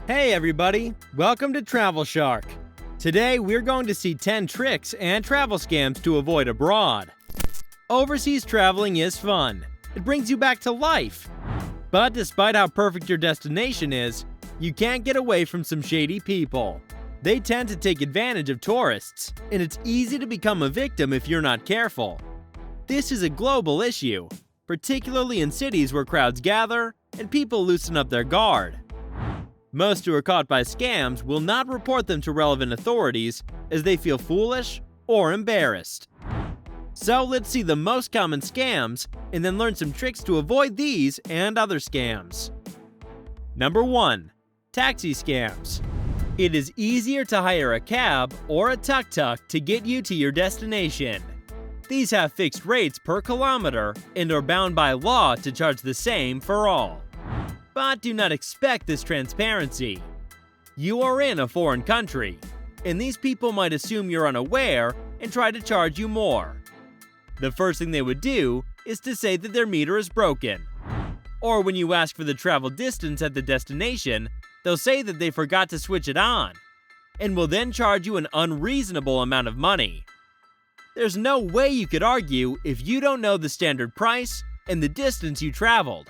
Hey everybody, welcome to Travel Shark. Today we're going to see 10 tricks and travel scams to avoid abroad. Overseas traveling is fun. It brings you back to life. But despite how perfect your destination is, you can't get away from some shady people. They tend to take advantage of tourists, and it's easy to become a victim if you're not careful. This is a global issue, particularly in cities where crowds gather and people loosen up their guard. Most who are caught by scams will not report them to relevant authorities as they feel foolish or embarrassed. So let's see the most common scams and then learn some tricks to avoid these and other scams. Number 1. Taxi scams. It is easier to hire a cab or a tuk-tuk to get you to your destination. These have fixed rates per kilometer and are bound by law to charge the same for all. But do not expect this transparency. You are in a foreign country, and these people might assume you're unaware and try to charge you more. The first thing they would do is to say that their meter is broken. Or when you ask for the travel distance at the destination, they'll say that they forgot to switch it on, and will then charge you an unreasonable amount of money. There's no way you could argue if you don't know the standard price and the distance you traveled.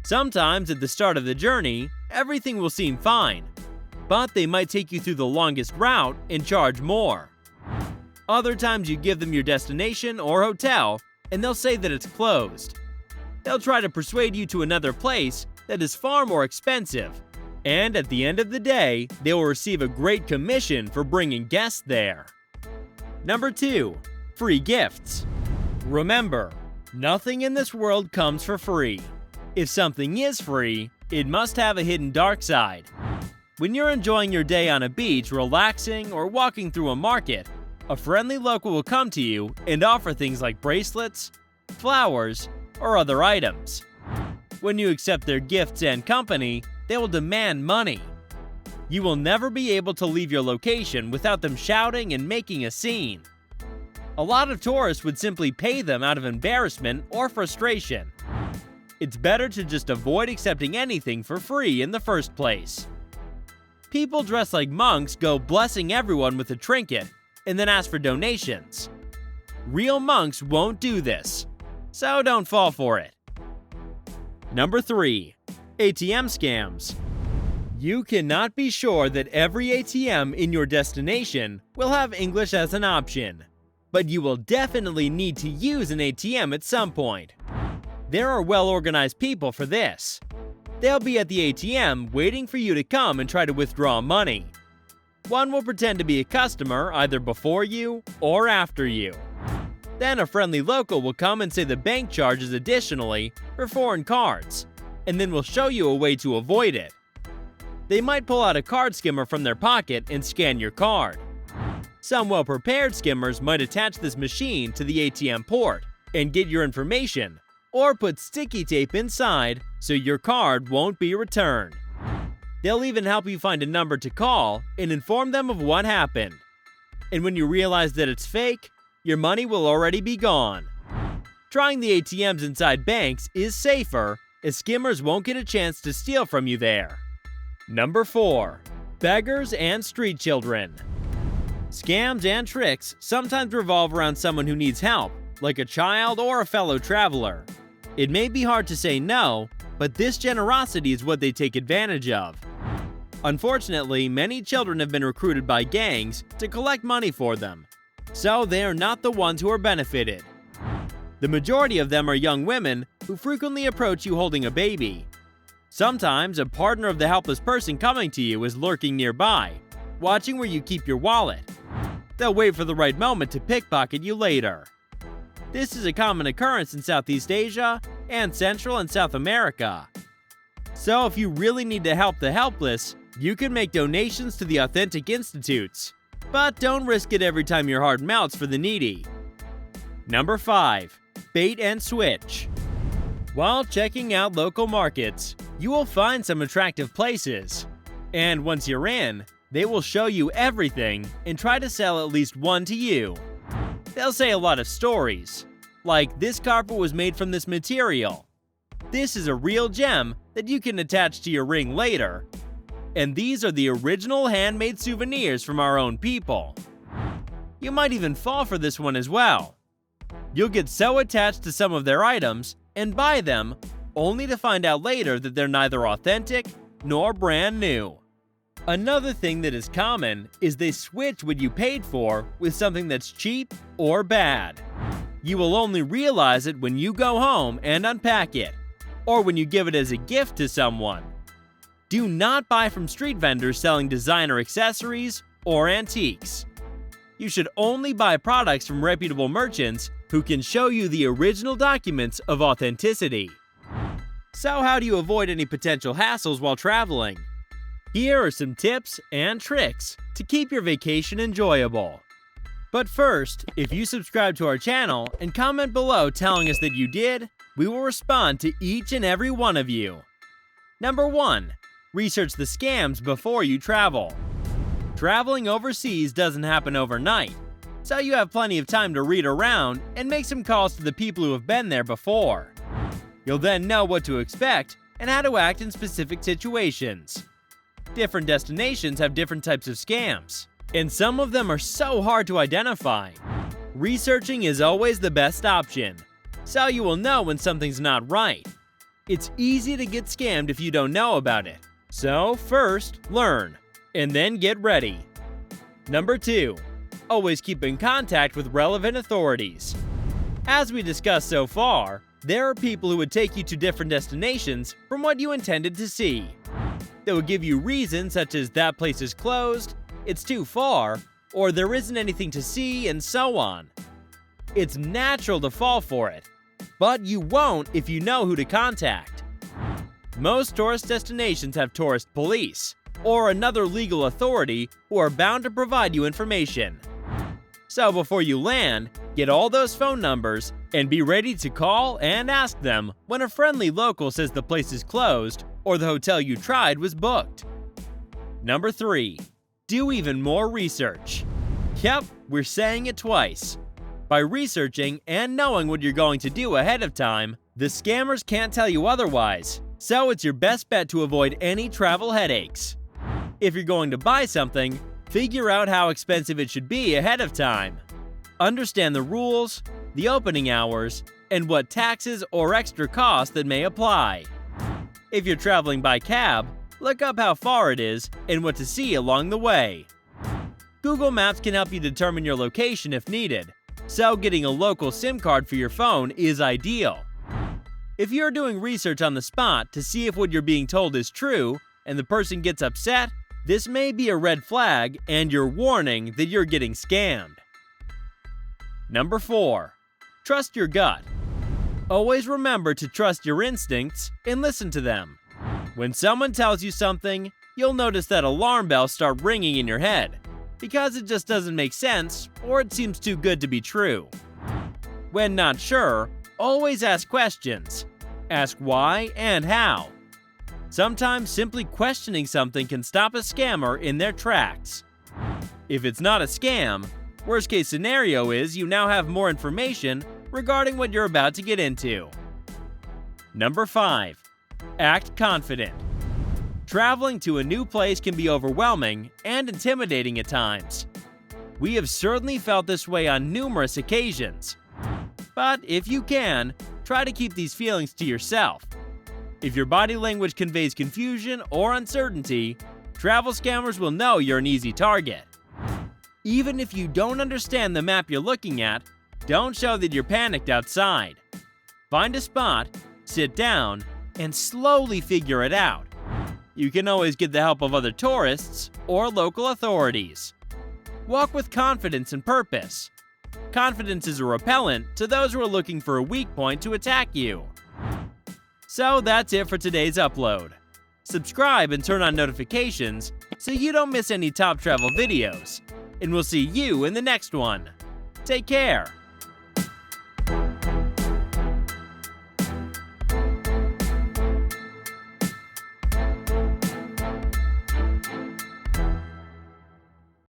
Sometimes at the start of the journey, everything will seem fine, but they might take you through the longest route and charge more. Other times you give them your destination or hotel, and they'll say that it's closed. They'll try to persuade you to another place that is far more expensive, and at the end of the day, they will receive a great commission for bringing guests there. Number 2. Free gifts. Remember, nothing in this world comes for free. If something is free, it must have a hidden dark side. When you're enjoying your day on a beach, relaxing, or walking through a market, a friendly local will come to you and offer things like bracelets, flowers, or other items. When you accept their gifts and company, they will demand money. You will never be able to leave your location without them shouting and making a scene. A lot of tourists would simply pay them out of embarrassment or frustration. It's better to just avoid accepting anything for free in the first place. People dressed like monks go blessing everyone with a trinket and then ask for donations. Real monks won't do this, so don't fall for it. Number 3. ATM scams. You cannot be sure that every ATM in your destination will have English as an option, but you will definitely need to use an ATM at some point. There are well-organized people for this. They'll be at the ATM waiting for you to come and try to withdraw money. One will pretend to be a customer either before you or after you. Then a friendly local will come and say the bank charges additionally for foreign cards, and then will show you a way to avoid it. They might pull out a card skimmer from their pocket and scan your card. Some well-prepared skimmers might attach this machine to the ATM port and get your information, or put sticky tape inside so your card won't be returned. They'll even help you find a number to call and inform them of what happened. And when you realize that it's fake, your money will already be gone. Trying the ATMs inside banks is safer, as skimmers won't get a chance to steal from you there. Number 4. Beggars and street children. Scams and tricks sometimes revolve around someone who needs help, like a child or a fellow traveler. It may be hard to say no, but this generosity is what they take advantage of. Unfortunately, many children have been recruited by gangs to collect money for them, so they are not the ones who are benefited. The majority of them are young women who frequently approach you holding a baby. Sometimes a partner of the helpless person coming to you is lurking nearby, watching where you keep your wallet. They'll wait for the right moment to pickpocket you later. This is a common occurrence in Southeast Asia and Central and South America. So if you really need to help the helpless, you can make donations to the authentic institutes, but don't risk it every time your heart melts for the needy. Number 5. Bait and switch. While checking out local markets, you will find some attractive places. And once you're in, they will show you everything and try to sell at least one to you. They'll say a lot of stories, like this carpet was made from this material. This is a real gem that you can attach to your ring later. And these are the original handmade souvenirs from our own people. You might even fall for this one as well. You'll get so attached to some of their items and buy them, only to find out later that they're neither authentic nor brand new. Another thing that is common is they switch what you paid for with something that's cheap or bad. You will only realize it when you go home and unpack it, or when you give it as a gift to someone. Do not buy from street vendors selling designer accessories or antiques. You should only buy products from reputable merchants who can show you the original documents of authenticity. So how do you avoid any potential hassles while traveling? Here are some tips and tricks to keep your vacation enjoyable. But first, if you subscribe to our channel and comment below telling us that you did, we will respond to each and every one of you. Number 1. Research the scams before you travel. Traveling overseas doesn't happen overnight, so you have plenty of time to read around and make some calls to the people who have been there before. You'll then know what to expect and how to act in specific situations. Different destinations have different types of scams, and some of them are so hard to identify. Researching is always the best option, so you will know when something's not right. It's easy to get scammed if you don't know about it. So first, learn, and then get ready. Number 2. Always keep in contact with relevant authorities. As we discussed so far, there are people who would take you to different destinations from what you intended to see. They would give you reasons such as that place is closed, it's too far, or there isn't anything to see, and so on. It's natural to fall for it, but you won't if you know who to contact. Most tourist destinations have tourist police, or another legal authority who are bound to provide you information. So before you land, get all those phone numbers and be ready to call and ask them when a friendly local says the place is closed or the hotel you tried was booked. Number 3. Do even more research. Yep, we're saying it twice. By researching and knowing what you're going to do ahead of time, the scammers can't tell you otherwise, so it's your best bet to avoid any travel headaches. If you're going to buy something, figure out how expensive it should be ahead of time. Understand the rules, the opening hours, and what taxes or extra costs that may apply. If you're traveling by cab, look up how far it is and what to see along the way. Google Maps can help you determine your location if needed, so getting a local SIM card for your phone is ideal. If you're doing research on the spot to see if what you're being told is true and the person gets upset, this may be a red flag and your warning that you're getting scammed. Number 4. Trust your gut. Always remember to trust your instincts and listen to them. When someone tells you something, you'll notice that alarm bells start ringing in your head because it just doesn't make sense or it seems too good to be true. When not sure, always ask questions. Ask why and how. Sometimes simply questioning something can stop a scammer in their tracks. If it's not a scam, worst case scenario is you now have more information regarding what you're about to get into. Number 5. Act confident. Traveling to a new place can be overwhelming and intimidating at times. We have certainly felt this way on numerous occasions. But if you can, try to keep these feelings to yourself. If your body language conveys confusion or uncertainty, travel scammers will know you're an easy target. Even if you don't understand the map you're looking at, don't show that you're panicked outside. Find a spot, sit down, and slowly figure it out. You can always get the help of other tourists or local authorities. Walk with confidence and purpose. Confidence is a repellent to those who are looking for a weak point to attack you. So that's it for today's upload. Subscribe and turn on notifications so you don't miss any top travel videos. And we'll see you in the next one. Take care.